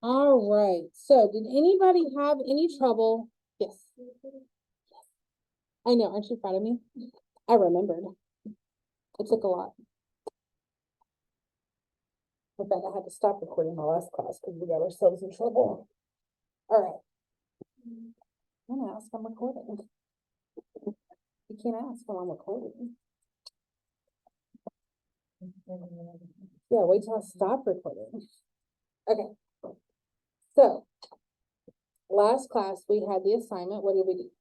All right, so did anybody have any trouble? Yes. I know, aren't you proud of me? I remembered. It took a lot. In fact, I had to stop recording my last class because we got ourselves in trouble. All right. I'm gonna ask I'm recording. You can't ask when I'm recording. Yeah, wait till I stop recording. Okay. So, last class we had the assignment. What did we do?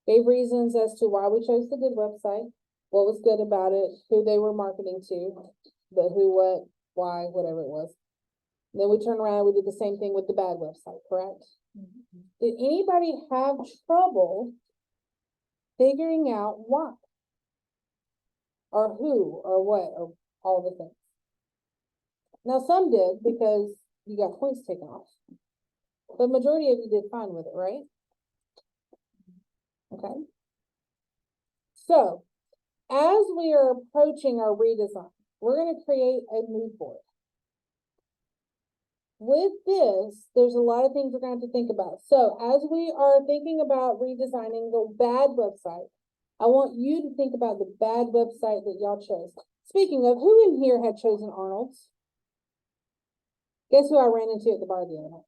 Gave reasons as to why we chose the good website, what was good about it, who they were marketing to, the who, what, why, whatever it was. And then we turned around and we did the same thing with the bad website, correct? Did anybody have trouble figuring out why? Or who, or what, or all the things? Now, some did because you got points taken off. The majority of you did fine with it, right? Okay. So, as we are approaching our redesign, we're going to create a mood board. With this, there's a lot of things we're going to have to think about. So, as we are thinking about redesigning the bad website, I want you to think about the bad website that y'all chose. Speaking of, who in here had chosen Arnold's? Guess who I ran into at the bar the other night?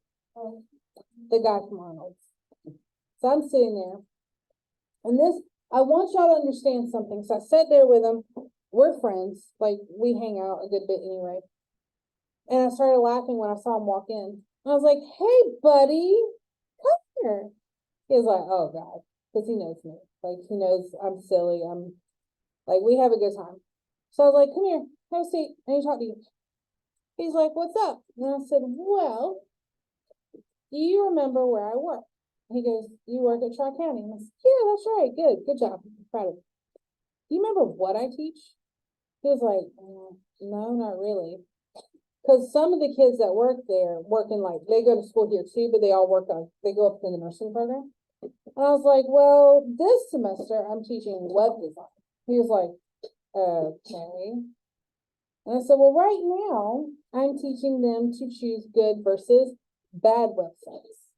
The guy from Arnold's. So I'm sitting there, and this, I want y'all to understand something. So I sat there with him. We're friends, like we hang out a good bit anyway. And I started laughing when I saw him walk in. I was like, "Hey, buddy, come here." He was like, "Oh God," because he knows me. Like he knows I'm silly. I'm like, we have a good time. So I was like, "Come here, have a seat. I need to talk to you." He's like, "What's up?" And I said, "Well, do you remember where I work?" He goes, "You work at Tri-County." And I said, "Yeah, that's right. Good job. I'm proud of you. Do you remember what I teach?" He was like, "No, not really." Because some of the kids that work there like, they go to school here too, but they all they go up in the nursing program. And I was like, "Well, this semester I'm teaching web design." He was like, "Okay." And I said, "Well, right now I'm teaching them to choose good versus bad websites."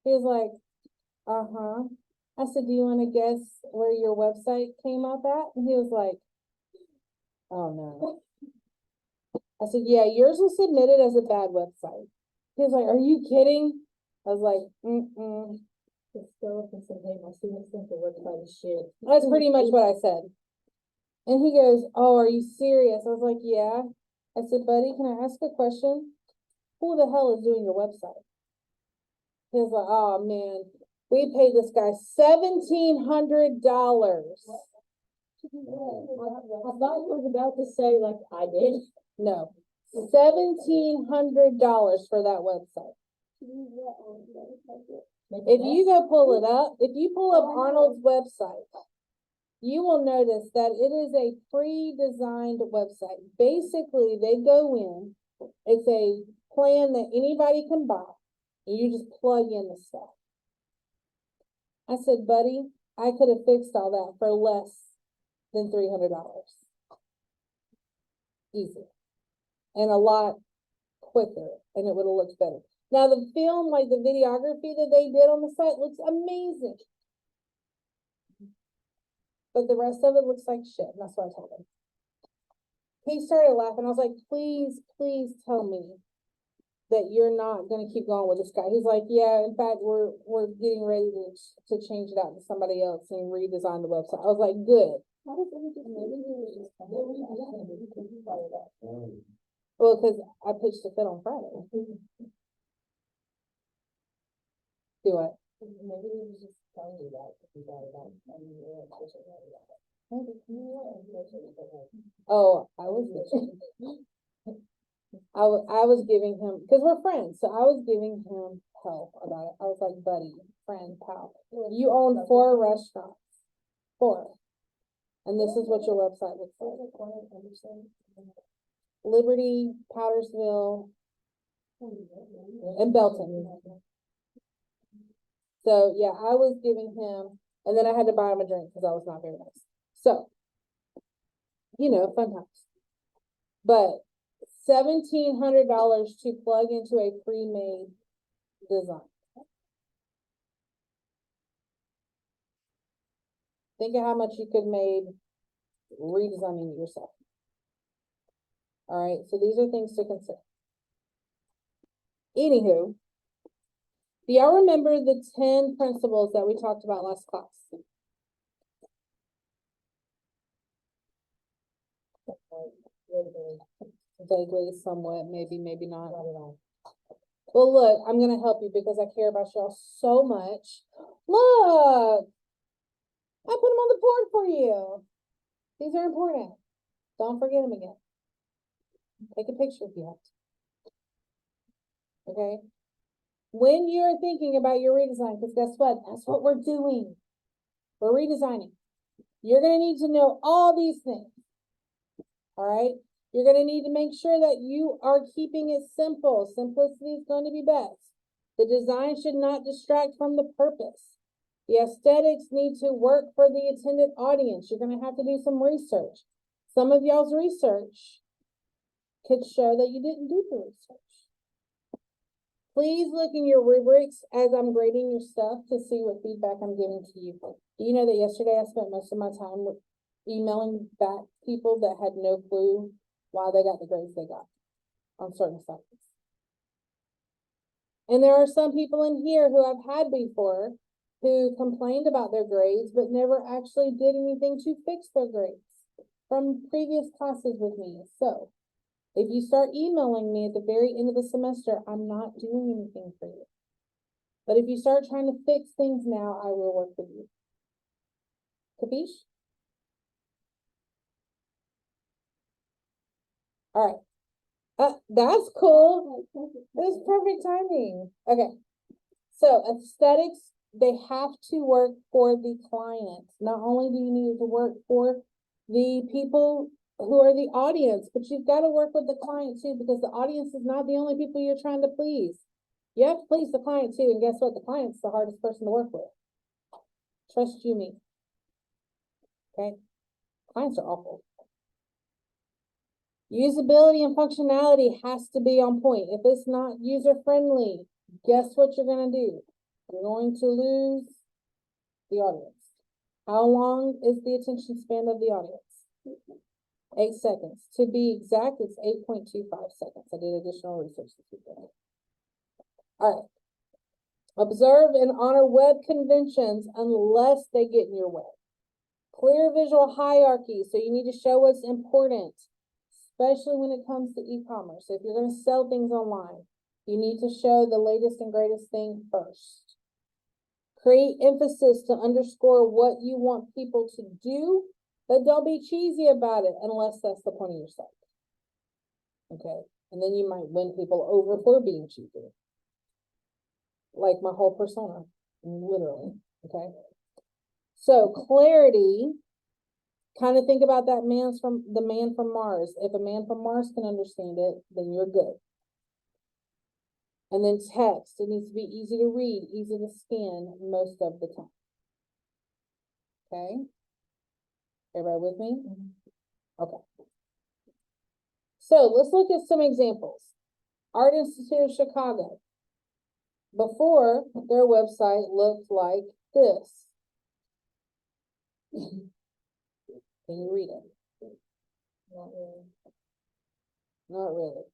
He was like, "Uh-huh." I said, "Do you want to guess where your website came up at?" And he was like, "Oh no." I said, "Yeah, yours was submitted as a bad website." He was like, "Are you kidding?" I was like, "Mm-mm." Just go up and say, "Hey, my students think the website is shit." That's pretty much what I said. And he goes, "Oh, are you serious?" I was like, "Yeah." I said, "Buddy, can I ask a question? Who the hell is doing your website?" He was like, "Oh man, we paid this guy $1,700. I thought you was about to say like I did. No, $1,700 for that website. If you go pull it up, if you pull up Arnold's website, you will notice that it is a pre-designed website. Basically, they go in, it's a plan that anybody can buy, and you just plug in the stuff. I said, "Buddy, I could have fixed all that for less than $300. Easy. And a lot quicker, and it would have looked better." Now the film, like the videography that they did on the site, looks amazing. But the rest of it looks like shit. And that's what I told him. He started laughing. I was like, "Please, please tell me that you're not going to keep going with this guy." He's like, "Yeah, in fact, we're getting ready to change it out to somebody else and redesign the website." I was like, "Good." Well, because I pitched a fit on Friday. Do it. Maybe he was just telling you that if you got it out. Oh, I was giving him, because we're friends, so I was giving him help about it. I was like, "Buddy, friend, pal, you own 4 restaurants, 4, and this is what your website looks like." Liberty, Powdersville, and Belton. So yeah, I was giving him, and then I had to buy him a drink because I was not very nice. So, fun times. but $1,700 to plug into a pre-made design. Think of how much you could made redesigning it yourself. All right, so these are things to consider. Anywho, do y'all remember the 10 principles that we talked about last class? Vaguely, somewhat, maybe, maybe not. Well, look, I'm gonna help you because I care about y'all so much. Look, I put them on the board for you. These are important. Don't forget them again. Take a picture if you have to. Okay? When you're thinking about your redesign, because guess what? That's what we're doing. We're redesigning. You're gonna need to know all these things. All right? You're gonna need to make sure that you are keeping it simple. Simplicity is going to be best. The design should not distract from the purpose. The aesthetics need to work for the intended audience. You're gonna have to do some research. Some of y'all's research could show that you didn't do the research. Please look in your rubrics as I'm grading your stuff to see what feedback I'm giving to you. Do you know that yesterday I spent most of my time with emailing back people that had no clue why they got the grades they got on certain assignments? And there are some people in here who I've had before who complained about their grades, but never actually did anything to fix their grades from previous classes with me. So if you start emailing me at the very end of the semester, I'm not doing anything for you. But if you start trying to fix things now, I will work with you. Capiche? All right. That's cool. That's perfect timing. Okay. So aesthetics, they have to work for the client. Not only do you need to work for the people who are the audience, but you've got to work with the client too, because the audience is not the only people you're trying to please. You have to please the client too, and guess what? The client's the hardest person to work with. Trust you me. Okay? Clients are awful. Usability and functionality has to be on point. If it's not user-friendly, guess what you're going to do? You're going to lose the audience. How long is the attention span of the audience? 8 seconds. To be exact, it's 8.25 seconds. I did additional research this weekend. All right. Observe and honor web conventions unless they get in your way. Clear visual hierarchy. So you need to show what's important, especially when it comes to e-commerce. If you're going to sell things online, you need to show the latest and greatest thing first. Create emphasis to underscore what you want people to do, but don't be cheesy about it unless that's the point of your site. Okay, and then you might win people over for being cheesy. Like my whole persona, literally, okay? So clarity, kind of think about that man from Mars. If a man from Mars can understand it, then you're good. And then text, it needs to be easy to read, easy to scan most of the time. Okay? Everybody with me? Okay. So let's look at some examples. Art Institute of Chicago. Before, their website looked like this. Can you read it? Not really. Not really.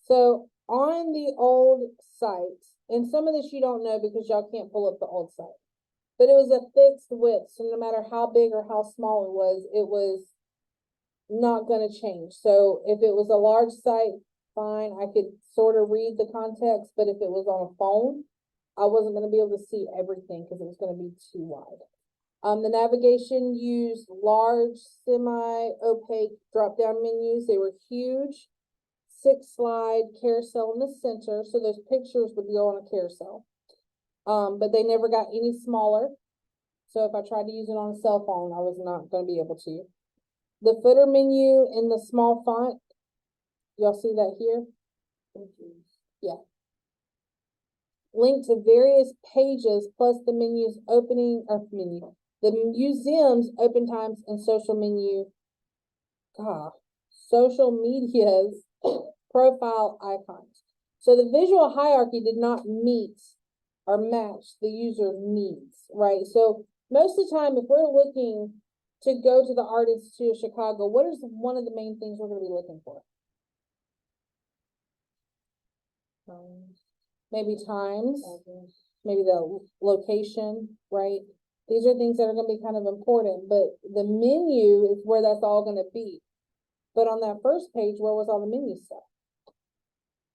So on the old site, and some of this you don't know because y'all can't pull up the old site, but it was a fixed width. So no matter how big or how small it was not going to change. So if it was a large site, fine, I could sort of read the context, but if it was on a phone, I wasn't going to be able to see everything because it was going to be too wide. The navigation used large, semi-opaque drop-down menus. They were huge. 6-slide carousel in the center, so those pictures would go on a carousel. But they never got any smaller. So if I tried to use it on a cell phone, I was not going to be able to. The footer menu in the small font, y'all see that here? Yeah. Link to various pages plus the menu's the museum's open times and social menu social media's profile icons. So the visual hierarchy did not meet or match the user's needs, right? So most of the time, if we're looking to go to the Art Institute of Chicago, what is one of the main things we're going to be looking for? Maybe times, maybe the location, right? These are things that are going to be kind of important, but the menu is where that's all going to be. But on that first page, where was all the menu stuff?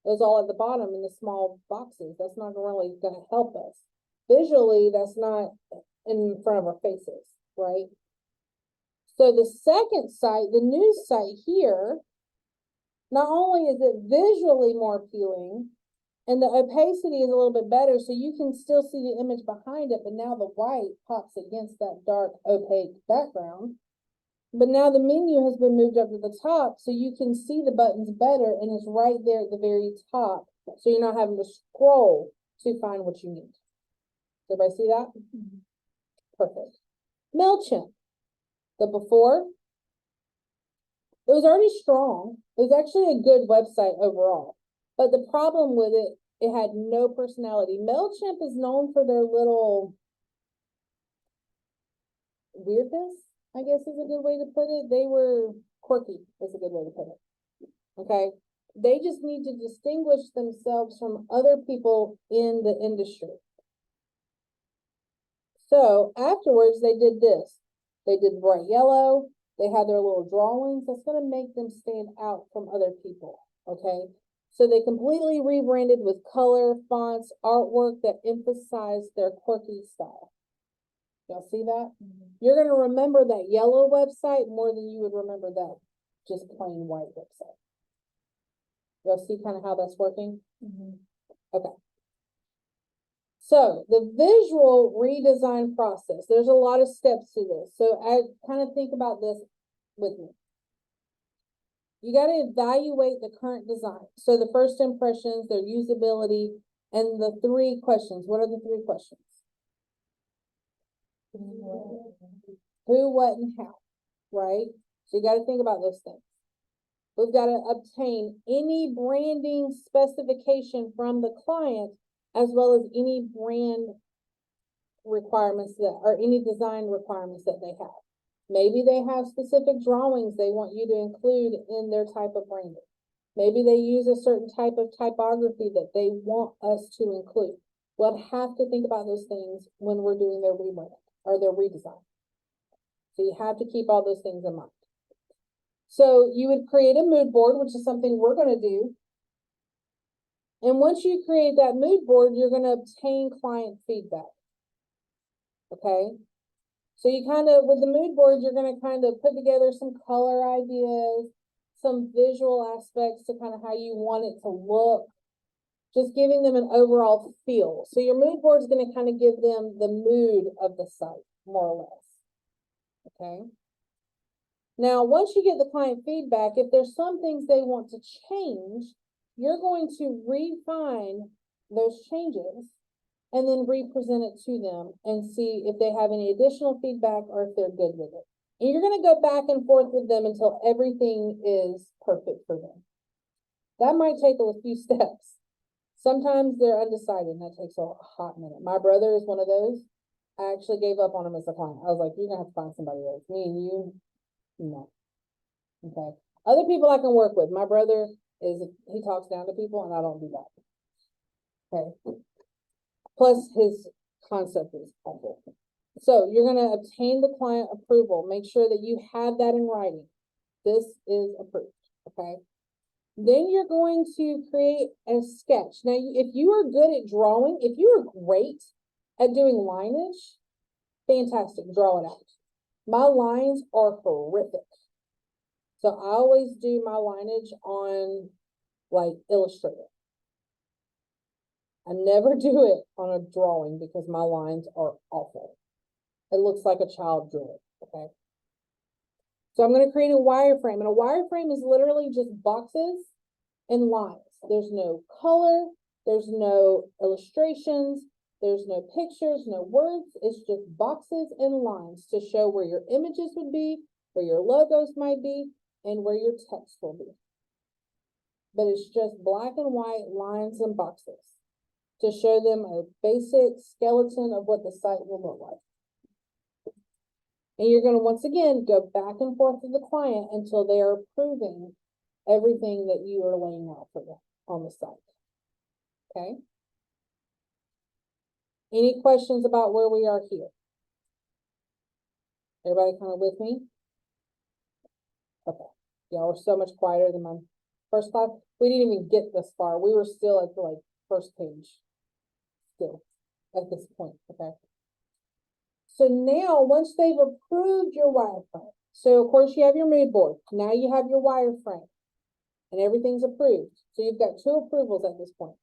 It was all at the bottom in the small boxes. That's not really going to help us. Visually, that's not in front of our faces, right? So the second site, the news site here, not only is it visually more appealing, and the opacity is a little bit better, so you can still see the image behind it, but now the white pops against that dark, opaque background. But now the menu has been moved up to the top, so you can see the buttons better, and it's right there at the very top, so you're not having to scroll to find what you need. Does everybody see that? Mm-hmm. Perfect. MailChimp. The before, it was already strong. It was actually a good website overall. But the problem with it, it had no personality. MailChimp is known for their little weirdness, I guess is a good way to put it. They were quirky, is a good way to put it. Okay. They just need to distinguish themselves from other people in the industry. So afterwards, they did this. They did bright yellow. They had their little drawings. That's going to make them stand out from other people. Okay. So they completely rebranded with color, fonts, artwork that emphasized their quirky style. Y'all see that? Mm-hmm. You're going to remember that yellow website more than you would remember that just plain white website. Y'all see kind of how that's working? Mm-hmm. Okay. So the visual redesign process, there's a lot of steps to this. So I kind of think about this with me. You got to evaluate the current design. So the first impressions, their usability, and the three questions. What are the three questions? Who, what, and how, right? So you got to think about those things. We've got to obtain any branding specification from the client, as well as any brand requirements that, or any design requirements that they have. Maybe they have specific drawings they want you to include in their type of branding. Maybe they use a certain type of typography that they want us to include. We'll have to think about those things when we're doing their rebrand or their redesign. So you have to keep all those things in mind. So you would create a mood board, which is something we're going to do. And once you create that mood board, you're going to obtain client feedback. Okay. So you kind of, with the mood board, you're going to kind of put together some color ideas, some visual aspects to kind of how you want it to look, just giving them an overall feel. So your mood board is going to kind of give them the mood of the site, more or less. Okay. Now, once you get the client feedback, if there's some things they want to change, you're going to refine those changes and then represent it to them and see if they have any additional feedback or if they're good with it. And you're going to go back and forth with them until everything is perfect for them. That might take a few steps. Sometimes they're undecided, and that takes a hot minute. My brother is one of those. I actually gave up on him as a client. I was like, you're going to have to find somebody else. Me and you, no. Okay. Other people I can work with. My brother he talks down to people, and I don't do that. Okay. Plus, his concept is awful. So you're going to obtain the client approval. Make sure that you have that in writing. This is approved. Okay. Then you're going to create a sketch. Now, if you are good at drawing, if you are great at doing lineage, fantastic. Draw it out. My lines are horrific. So I always do my lineage on like Illustrator. I never do it on a drawing because my lines are awful. It looks like a child drew it, okay? So I'm going to create a wireframe, and a wireframe is literally just boxes and lines. There's no color, there's no illustrations, there's no pictures, no words. It's just boxes and lines to show where your images would be, where your logos might be. and where your text will be. But it's just black and white lines and boxes to show them a basic skeleton of what the site will look like. And you're going to, once again, go back and forth with the client until they are approving everything that you are laying out for them on the site. Okay? Any questions about where we are here? Everybody kind of with me? Okay. Y'all were so much quieter than my first class. We didn't even get this far. We were still at the first page. Still at this point. Okay. So now, once they've approved your wireframe, so of course you have your mood board. Now you have your wireframe, and everything's approved. So you've got 2 approvals at this point.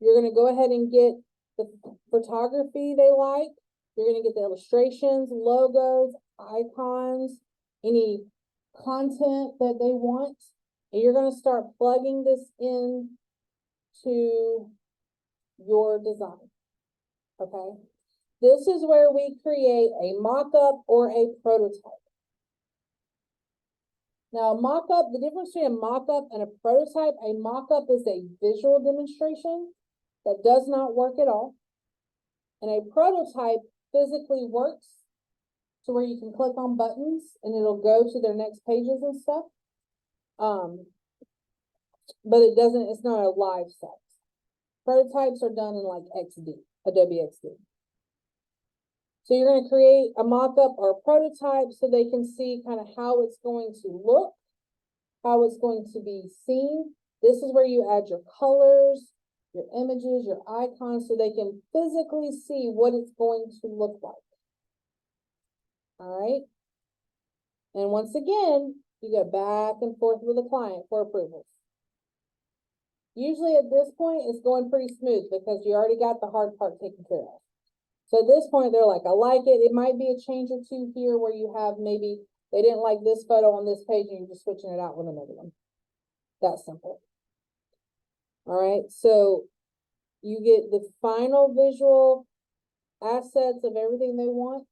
You're going to go ahead and get the photography they like. You're going to get the illustrations, logos, icons, any content that they want. And you're going to start plugging this in to your design. Okay. This is where we create a mock-up or a prototype. Now, a mock-up, the difference between a mock-up and a prototype, a mock-up is a visual demonstration that does not work at all. And a prototype physically works to where you can click on buttons and it'll go to their next pages and stuff. But it's not a live site. Prototypes are done in like XD, Adobe XD. So you're going to create a mock-up or a prototype so they can see kind of how it's going to look, how it's going to be seen. This is where you add your colors, your images, your icons, so they can physically see what it's going to look like. All right. And once again, you go back and forth with the client for approvals. Usually at this point, it's going pretty smooth because you already got the hard part taken care of. So at this point, they're like, I like it. It might be a change or 2 here where you have maybe they didn't like this photo on this page and you're just switching it out with another one. That's simple. All right. So you get the final visual assets of everything they want.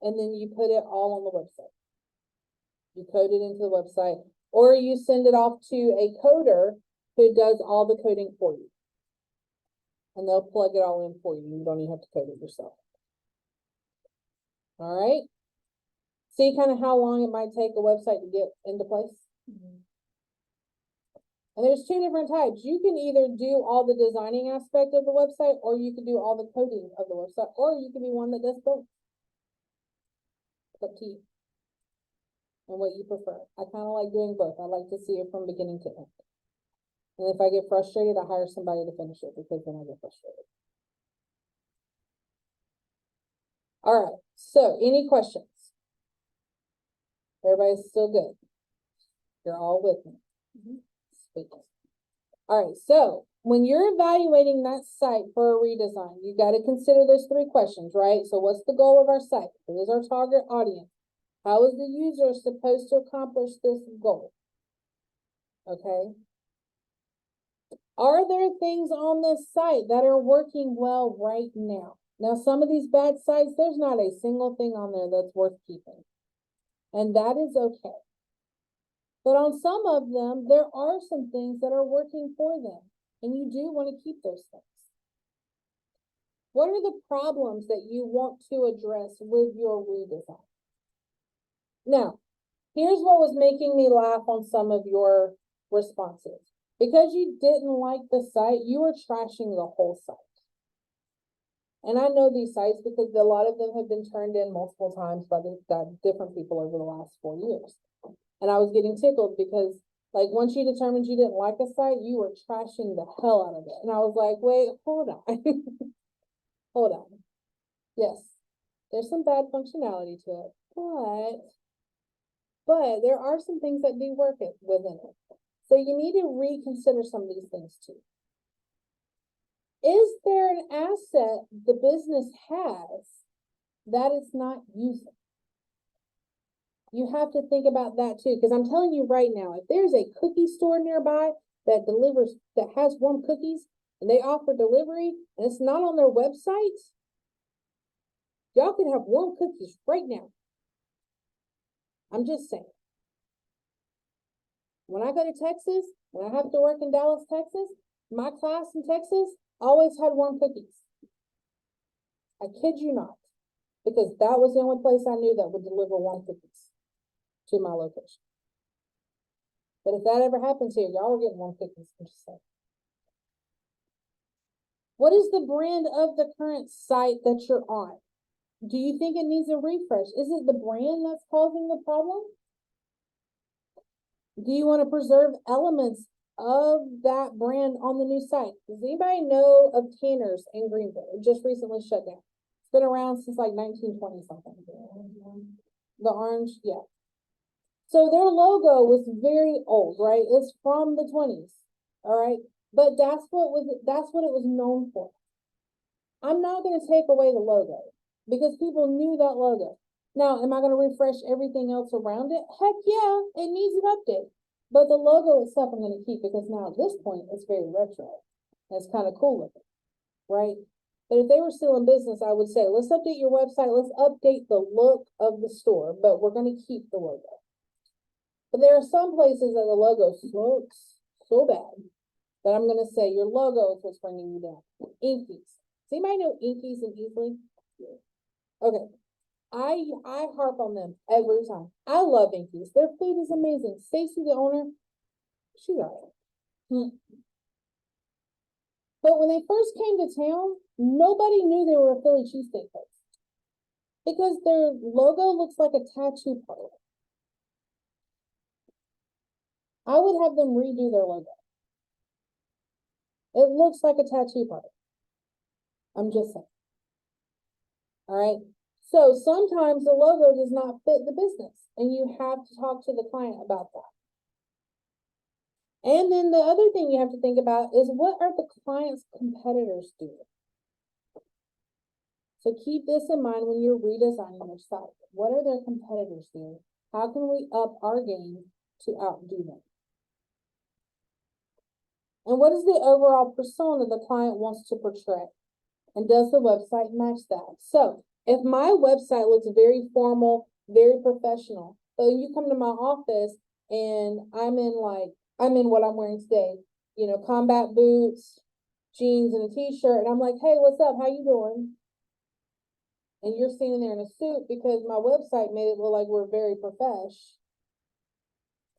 And then you put it all on the website. You code it into the website, or you send it off to a coder who does all the coding for you. And they'll plug it all in for you. You don't even have to code it yourself. All right. See kind of how long it might take a website to get into place? Mm-hmm. And there's 2 different types. You can either do all the designing aspect of the website, or you can do all the coding of the website, or you can be one that does both. It's up to you and what you prefer. I kind of like doing both. I like to see it from beginning to end. And if I get frustrated, I hire somebody to finish it because then I get frustrated. All right. So any questions? Everybody's still good? You're all with me. Mm-hmm. Sweet. All right. So when you're evaluating that site for a redesign, you got to consider those 3 questions, right? So what's the goal of our site? Who is our target audience? How is the user supposed to accomplish this goal? Okay. Are there things on this site that are working well right now? Now, some of these bad sites, there's not a single thing on there that's worth keeping. And that is okay. But on some of them, there are some things that are working for them. And you do want to keep those things. What are the problems that you want to address with your redesign? Now, here's what was making me laugh on some of your responses. Because you didn't like the site, you were trashing the whole site. And I know these sites because a lot of them have been turned in multiple times by different people over the last 4 years. And I was getting tickled because, like, once you determined you didn't like a site, you were trashing the hell out of it. And I was like, wait, hold on. Hold on. Yes, there's some bad functionality to it, but there are some things that do work within it. So you need to reconsider some of these things too. Is there an asset the business has that it's not using? You have to think about that too, because I'm telling you right now, if there's a cookie store nearby that has warm cookies and they offer delivery and it's not on their website, y'all can have warm cookies right now. I'm just saying. When I go to Texas, when I have to work in Dallas, Texas, my class in Texas always had warm cookies. I kid you not, because that was the only place I knew that would deliver warm cookies to my location. But if that ever happens here, y'all are getting warm cookies. I'm just saying. What is the brand of the current site that you're on? Do you think it needs a refresh? Is it the brand that's causing the problem? Do you want to preserve elements of that brand on the new site? Does anybody know of Tanner's in Greenville? It just recently shut down. It's been around since like 1920 something. The orange, yeah. So their logo was very old, right? It's from the 20s, all right? But that's what it was known for. I'm not going to take away the logo because people knew that logo. Now, am I going to refresh everything else around it? Heck yeah, it needs an update. But the logo itself I'm going to keep because now at this point it's very retro. It's kind of cool looking, right? But if they were still in business, I would say, let's update your website. Let's update the look of the store, but we're going to keep the logo. But there are some places that the logo looks so bad that I'm going to say your logo is what's bringing you down. Inkies. Does anybody know Inkies and Easley? Okay. I harp on them every time. I love Inkies. Their food is amazing. Stacy, the owner, she's all right. But when they first came to town, nobody knew they were a Philly cheesesteak place because their logo looks like a tattoo parlor. I would have them redo their logo. It looks like a tattoo parlor. I'm just saying. All right. So sometimes the logo does not fit the business and you have to talk to the client about that. And then the other thing you have to think about is what are the client's competitors doing? So keep this in mind when you're redesigning your site. What are their competitors doing? How can we up our game to outdo them? And what is the overall persona the client wants to portray? And does the website match that? So if my website looks very formal, very professional, but you come to my office and I'm in what I'm wearing today, you know, combat boots, jeans, and a t-shirt, and I'm like, hey, what's up? How you doing? And you're standing there in a suit because my website made it look like we're very profesh.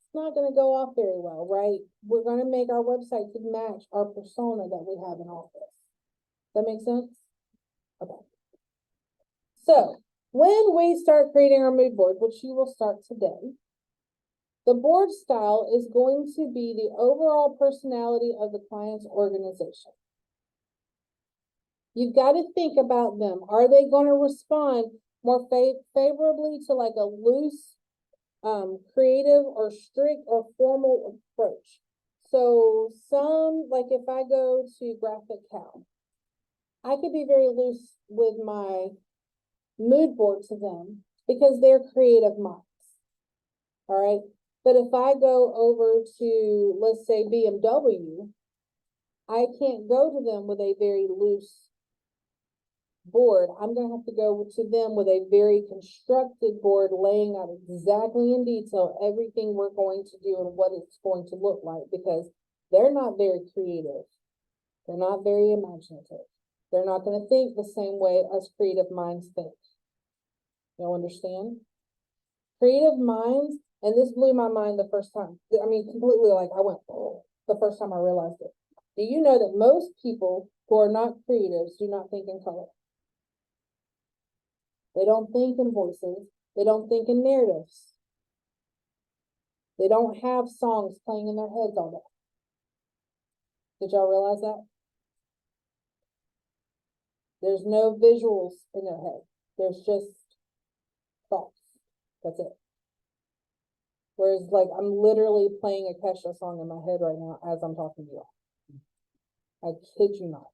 It's not going to go off very well, right? We're going to make our website to match our persona that we have in office. That make sense? Okay. So when we start creating our mood board, which you will start today, the board style is going to be the overall personality of the client's organization. You've got to think about them. Are they going to respond more favorably to like a loose, creative or strict or formal approach? So some, like if I go to Graphic Cow, I could be very loose with my mood board to them because they're creative minds. All right. But if I go over to, let's say, BMW, I can't go to them with a very loose board. I'm going to have to go to them with a very constructed board, laying out exactly in detail everything we're going to do and what it's going to look like because they're not very creative. They're not very imaginative. They're not going to think the same way as creative minds think. You understand? Creative minds, and this blew my mind the first time. I mean, completely like I went, oh, the first time I realized it. Do you know that most people who are not creatives do not think in color? They don't think in voices. They don't think in narratives. They don't have songs playing in their heads all day. Did y'all realize that? There's no visuals in their head. There's just thoughts. That's it. Whereas, like, I'm literally playing a Kesha song in my head right now as I'm talking to you. I kid you not.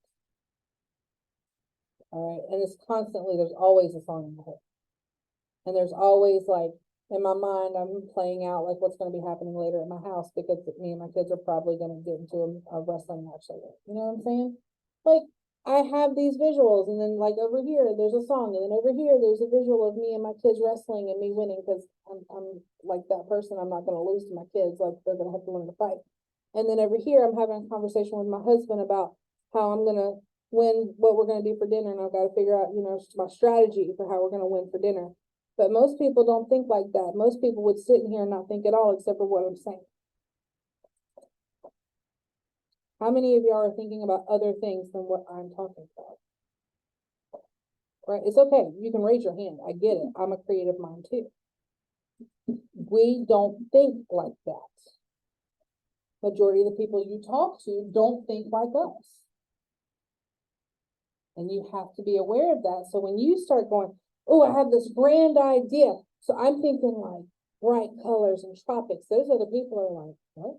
All right. And it's constantly, there's always a song in my head. And there's always, like, in my mind, I'm playing out, like, what's going to be happening later at my house because me and my kids are probably going to get into a wrestling match later. You know what I'm saying? Like, I have these visuals, and then, like, over here, there's a song, and then over here, there's a visual of me and my kids wrestling and me winning because I'm like that person. I'm not gonna lose to my kids, like they're gonna have to learn to fight. And then over here, I'm having a conversation with my husband about how I'm gonna win, what we're gonna do for dinner, and I've gotta figure out, my strategy for how we're gonna win for dinner. But most people don't think like that. Most people would sit in here and not think at all, except for what I'm saying. How many of y'all are thinking about other things than what I'm talking about? Right? It's okay. You can raise your hand. I get it. I'm a creative mind too. We don't think like that. Majority of the people you talk to don't think like us. And you have to be aware of that. So when you start going, oh, I have this grand idea. So I'm thinking like bright colors and tropics. Those other people are like, what?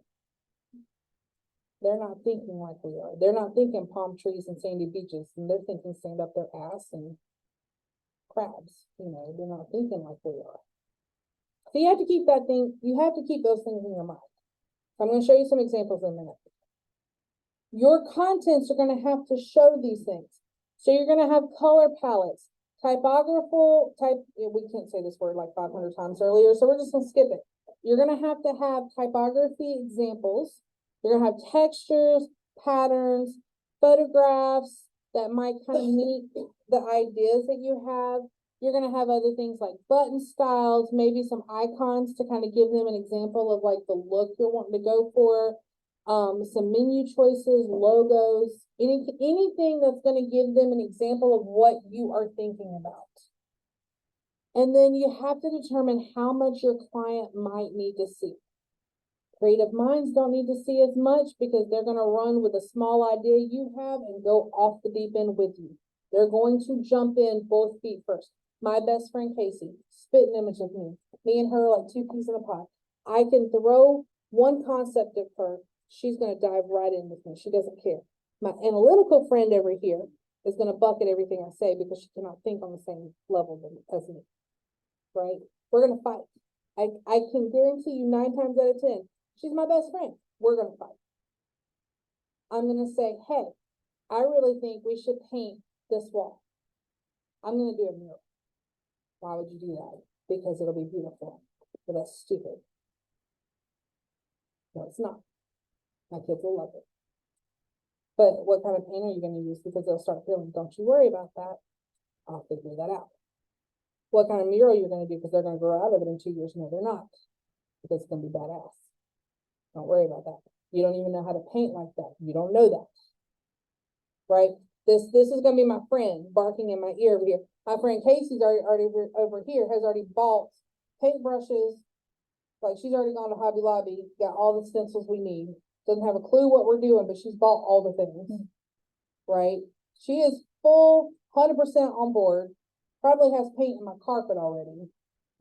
They're not thinking like we are. They're not thinking palm trees and sandy beaches. And they're thinking stand up their ass and crabs. They're not thinking like we are. So you have to keep those things in your mind. I'm going to show you some examples in a minute. Your contents are going to have to show these things. So you're going to have color palettes, we can't say this word like 500 times earlier, so we're just going to skip it. You're going to have typography examples. You're going to have textures, patterns, photographs that might kind of meet the ideas that you have. You're going to have other things like button styles, maybe some icons to kind of give them an example of like the look you're wanting to go for. Some menu choices, logos, anything that's going to give them an example of what you are thinking about. And then you have to determine how much your client might need to see. Creative minds don't need to see as much because they're going to run with a small idea you have and go off the deep end with you. They're going to jump in both feet first. My best friend, Casey, spit an image of me. Me and her like two peas in a pod. I can throw one concept at her. She's going to dive right in with me. She doesn't care. My analytical friend over here is going to bucket everything I say because she cannot think on the same level as me, right? We're going to fight. I can guarantee you 9 times out of 10, she's my best friend. We're going to fight. I'm going to say, hey, I really think we should paint this wall. I'm going to do a mural. Why would you do that? Because it'll be beautiful. But that's stupid. No, it's not. My kids will love it. But what kind of paint are you going to use? Because they'll start feeling, don't you worry about that. I'll figure that out. What kind of mural you're going to do? Because they're going to grow out of it in 2 years. No, they're not. Because it's going to be badass. Don't worry about that. You don't even know how to paint like that. You don't know that. Right? This is going to be my friend barking in my ear over here. My friend Casey's already over here, has already bought paintbrushes. Like she's already gone to Hobby Lobby, got all the stencils we need. Doesn't have a clue what we're doing, but she's bought all the things, right? She is full 100% on board. Probably has paint in my carpet already,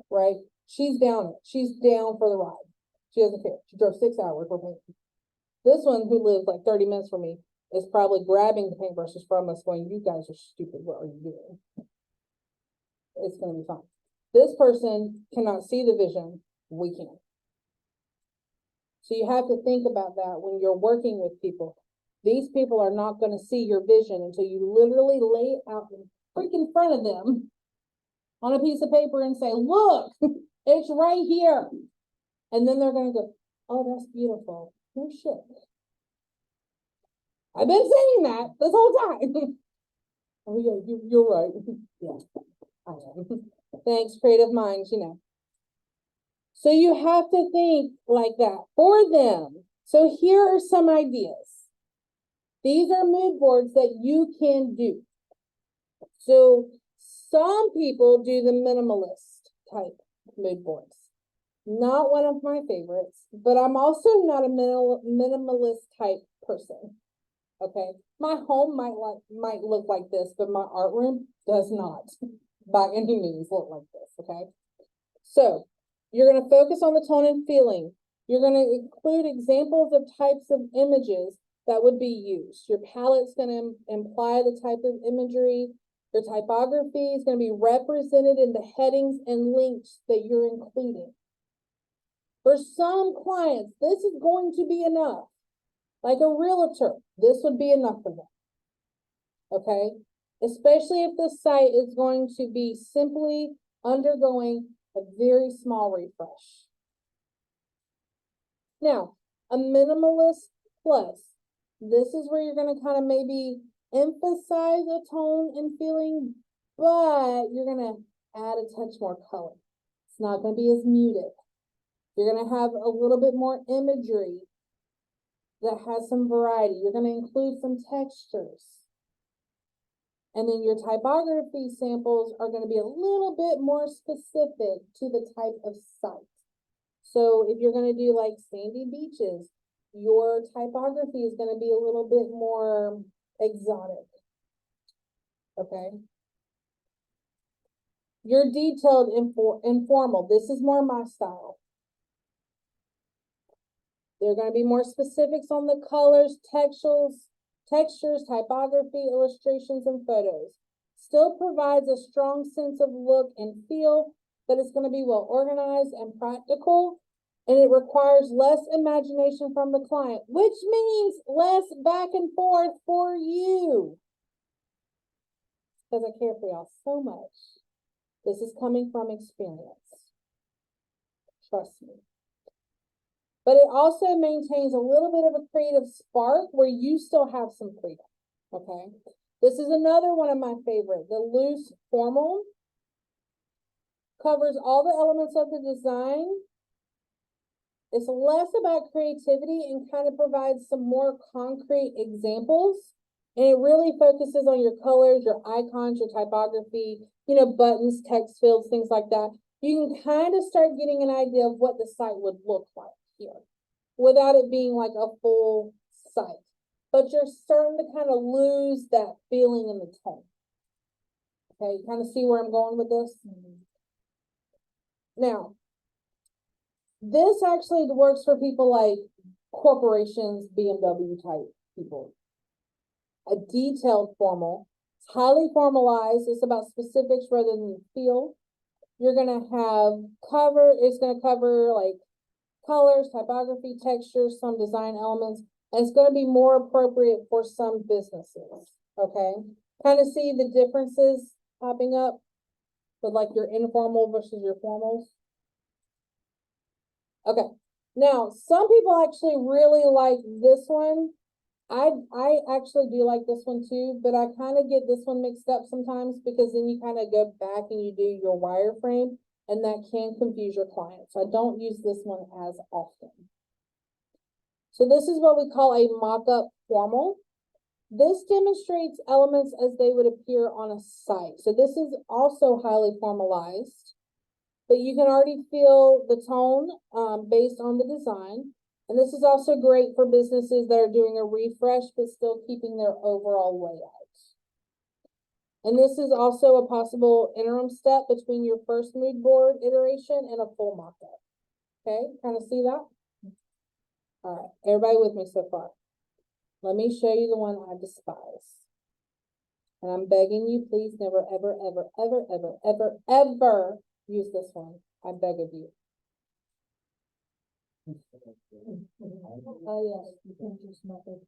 right? She's down for the ride. She doesn't care. She drove 6 hours for painting. This one who lives like 30 minutes from me is probably grabbing the paintbrushes from us going, you guys are stupid. What are you doing? It's going to be fine. This person cannot see the vision. We can. So you have to think about that when you're working with people. These people are not going to see your vision until you literally lay it out in freaking front of them on a piece of paper and say, look, it's right here. And then they're going to go, oh, that's beautiful. No shit. I've been saying that this whole time. Oh yeah, you're right. Yeah, I am. Thanks, creative minds, So you have to think like that for them. So here are some ideas. These are mood boards that you can do. So some people do the minimalist type mood boards. Not one of my favorites, but I'm also not a minimalist type person. Okay, my home might look like this, but my art room does not by any means look like this. Okay, so you're going to focus on the tone and feeling. You're going to include examples of types of images that would be used. Your palette's going to imply the type of imagery. Your typography is going to be represented in the headings and links that you're including. For some clients, this is going to be enough. Like a realtor, this would be enough for them. Okay? Especially if the site is going to be simply undergoing a very small refresh. Now, a minimalist plus. This is where you're gonna kind of maybe emphasize a tone and feeling, but you're gonna add a touch more color. It's not gonna be as muted. You're gonna have a little bit more imagery that has some variety. You're gonna include some textures. And then your typography samples are gonna be a little bit more specific to the type of site. So if you're gonna do like sandy beaches, your typography is gonna be a little bit more exotic. Okay? Your detailed informal, this is more my style. There are gonna be more specifics on the colors, textures, typography, illustrations, and photos. Still provides a strong sense of look and feel, but it's gonna be well organized and practical, and it requires less imagination from the client, which means less back and forth for you. Because I care for y'all so much. This is coming from experience. Trust me. But it also maintains a little bit of a creative spark where you still have some freedom, okay? This is another one of my favorite, the loose formal. Covers all the elements of the design. It's less about creativity and kind of provides some more concrete examples. And it really focuses on your colors, your icons, your typography, buttons, text fields, things like that. You can kind of start getting an idea of what the site would look like here without it being like a full site. But you're starting to kind of lose that feeling in the tone. Okay, you kind of see where I'm going with this? Now, this actually works for people like corporations, BMW type people. A detailed formal, it's highly formalized, it's about specifics rather than feel. You're gonna have it's gonna cover like colors, typography, textures, some design elements, and it's gonna be more appropriate for some businesses, okay? Kind of see the differences popping up with like your informal versus your formals. Okay, now some people actually really like this one. I actually do like this one too, but I kind of get this one mixed up sometimes because then you kind of go back and you do your wireframe, and that can confuse your clients. I don't use this one as often. So this is what we call a mock-up formal. This demonstrates elements as they would appear on a site. So this is also highly formalized, but you can already feel the tone based on the design. And this is also great for businesses that are doing a refresh, but still keeping their overall layout. And this is also a possible interim step between your first mood board iteration and a full mock-up. Okay, kind of see that? All right, everybody with me so far? Let me show you the one I despise. And I'm begging you, please never, ever, ever, ever, ever, ever, ever use this one. I beg of you. Oh, yes, Pinterest method.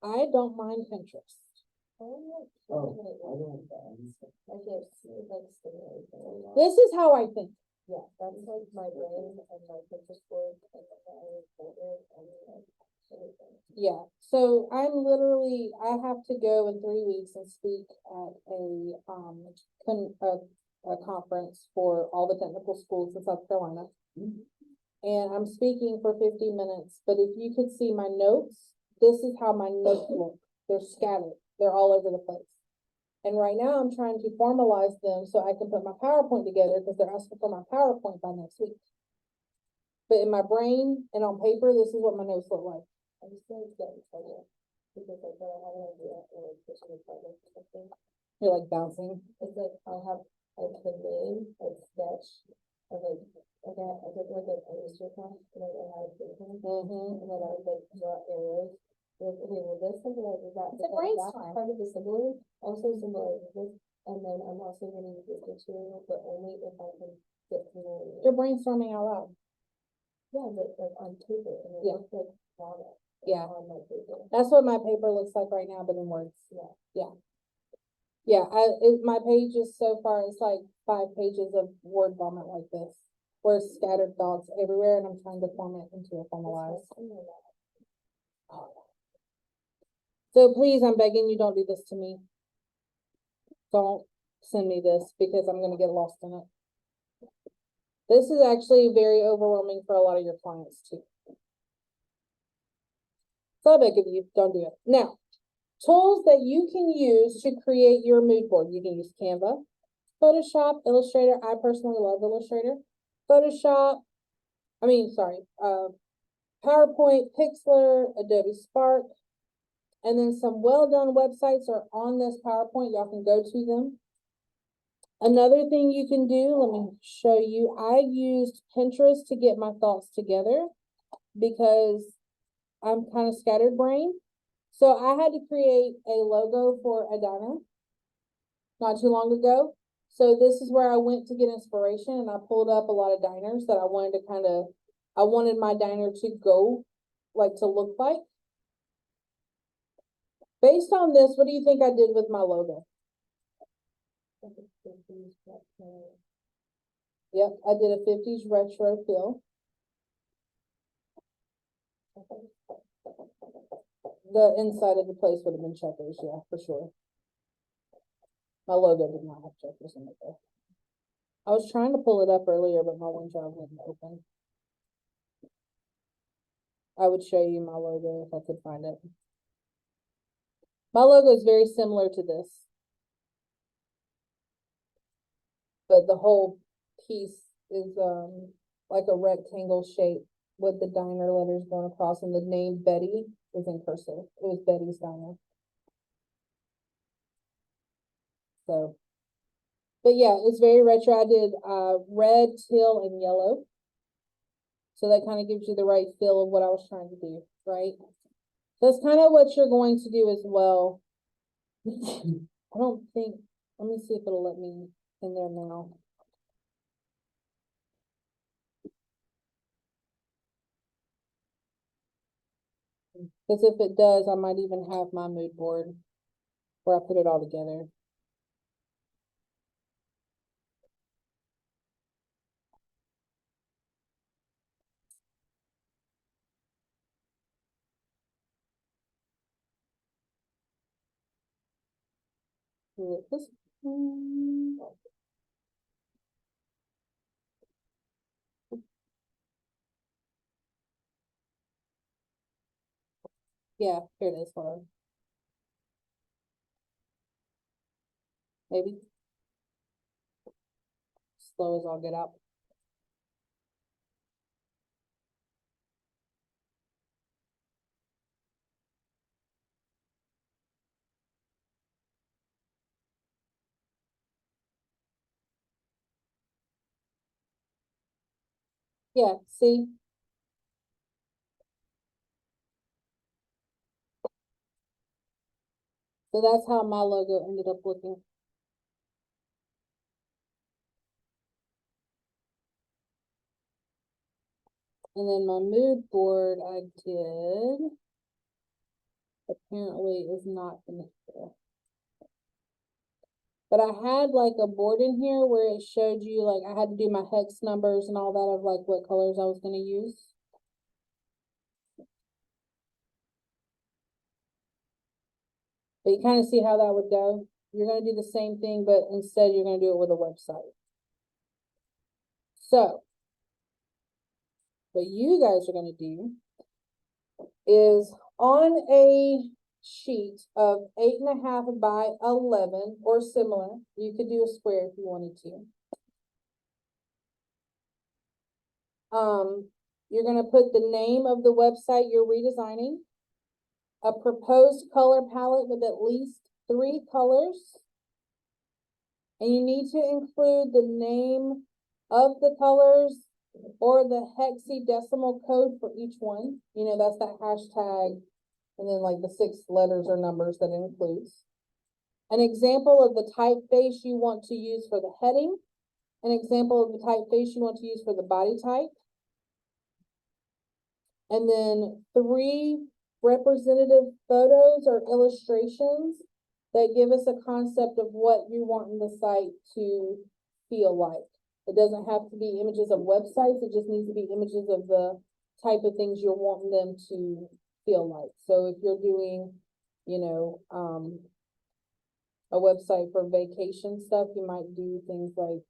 I don't mind Pinterest. This is how I think. Yeah, that's like my brain and my Pinterest board. Yeah, so I have to go in 3 weeks and speak at a conference for all the technical schools in South Carolina. And I'm speaking for 50 minutes, but if you could see my notes, this is how my notes look. They're scattered. They're all over the place. And right now I'm trying to formalize them so I can put my PowerPoint together because they're asking for my PowerPoint by next week. But in my brain and on paper, this is what my notes look like. I'm just going to get in trouble because I don't have an idea or something. You're like bouncing. It's like I'll have like the name, like sketch, of like okay, I took like an Instagram and I had a picture, and then I would like draw arrows. Like, okay, well, this symbolizes that. It's a brainstorm. Part of the symbol also symbolizes this, and then I'm also going to use this material, but only if I can get familiar. You're brainstorming out loud. Yeah, but like on paper, and it looks like product. Yeah, on my paper. That's what my paper looks like right now, but in words. Yeah, yeah, yeah. My page is so far, it's like 5 pages of word vomit like this, where it's scattered thoughts everywhere, and I'm trying to form it into a formalized. So please, I'm begging you, don't do this to me. Don't send me this, because I'm gonna get lost in it. This is actually very overwhelming for a lot of your clients too. So I beg of you, don't do it. Now, tools that you can use to create your mood board. You can use Canva, Photoshop, Illustrator. I personally love Illustrator. PowerPoint, Pixlr, Adobe Spark, and then some well-done websites are on this PowerPoint. Y'all can go to them. Another thing you can do, let me show you. I used Pinterest to get my thoughts together because I'm kind of scattered brain. So I had to create a logo for a diner not too long ago. So this is where I went to get inspiration, and I pulled up a lot of diners that I wanted my diner to go, like, to look like. Based on this, what do you think I did with my logo? Yep, I did a 50s retro feel. The inside of the place would have been checkers, yeah, for sure. My logo did not have checkers in it though. I was trying to pull it up earlier, but my OneDrive wouldn't open. I would show you my logo if I could find it. My logo is very similar to this, but the whole piece is like a rectangle shape with the diner letters going across, and the name Betty is in cursive. It was Betty's Diner. So, but yeah, it's very retro. I did red, teal, and yellow. So that kind of gives you the right feel of what I was trying to do, right? That's kind of what you're going to do as well. I don't think, let me see if it'll let me in there now. Because if it does, I might even have my mood board where I put it all together. This one. Yeah, here it is. Hold on. Maybe. Slow as I'll get out. Yeah, see? So that's how my logo ended up looking. And then my mood board I did apparently is not finished there. But I had like a board in here where it showed you, like, I had to do my hex numbers and all that of like what colors I was going to use. But you kind of see how that would go. You're going to do the same thing, but instead you're going to do it with a website. So what you guys are going to do is on a sheet of 8.5 by 11 or similar, you could do a square if you wanted to. You're going to put the name of the website you're redesigning, a proposed color palette with at least 3 colors, and you need to include the name of the colors or the hexadecimal code for each one. You know, that's that hashtag, and then like the 6 letters or numbers that it includes. An example of the typeface you want to use for the heading, an example of the typeface you want to use for the body type, and then 3 representative photos or illustrations that give us a concept of what you want the site to feel like. It doesn't have to be images of websites, it just needs to be images of the type of things you're wanting them to feel like. So if you're doing, you know, a website for vacation stuff, you might do things like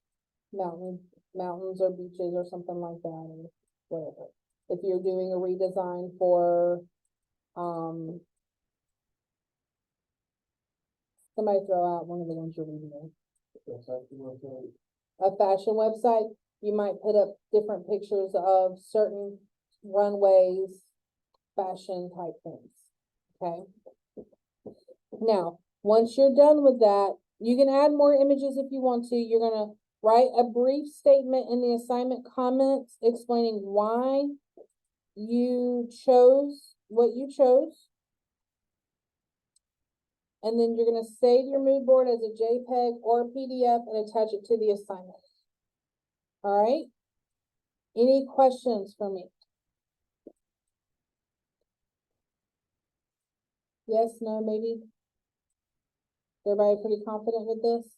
mountains or beaches or something like that, or whatever. If you're doing a redesign for, somebody throw out one of the ones you're reading. A fashion website, you might put up different pictures of certain runways, fashion type things, okay? Now, once you're done with that, you can add more images if you want to. You're gonna write a brief statement in the assignment comments explaining why you chose what you chose. And then you're gonna save your mood board as a JPEG or a PDF and attach it to the assignment. All right? Any questions for me? Yes, no, maybe? Everybody pretty confident with this?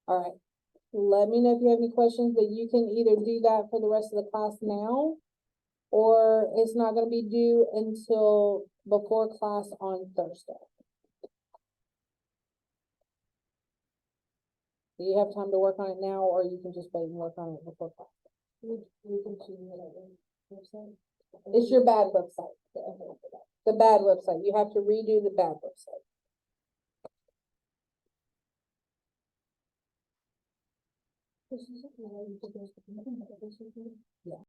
All right. Let me know if you have any questions, but you can either do that for the rest of the class now, or it's not gonna be due until before class on Thursday. Do you have time to work on it now, or you can just wait and work on it before class? It's your bad website. The bad website. You have to redo the bad website. Yeah.